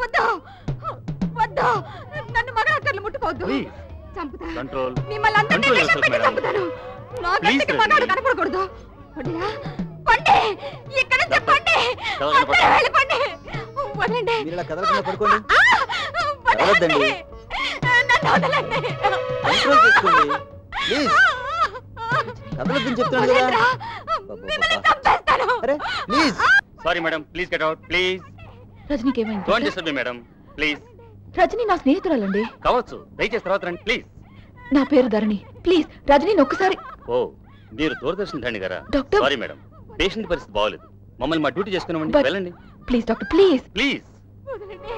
వద్దు వద్దు, నన్ను మగాళ్ళ ముట్టుకోవద్దు. చంపుతాను మిమ్మల్ని అందరినీ చంపుతాను. నాకంటే మగాడు కనపడకూడదు. పండి ఇక్కడ నుంచి పండి, వెళ్ళిపోండి. వదలండి, వదలండి, నన్ను వదలండి. మిమ్మల్ని చంపేస్తాను. Sorry madam, please get out please. రజనీకి ఏమైంది? Don't disturb me madam please. Rajani నా స్నేహితురాలండి. కావచ్చు, దయచేసి తర్వాత రండి ప్లీజ్. నా పేరు ధరణి. ప్లీజ్ రజనీని ఒక్కసారి. ఓ, మీరు దూరదర్శన్ ధరణి గారా? డాక్టర్. సారీ మేడం, పేషెంట్ పరిస్థితి బాగోలేదు. మమ్మల్ని మా డ్యూటీ చేసుకున్నామండి, వెళ్ళండి ప్లీజ్ డాక్టర్ ప్లీజ్. ప్లీజ్. వదలండి.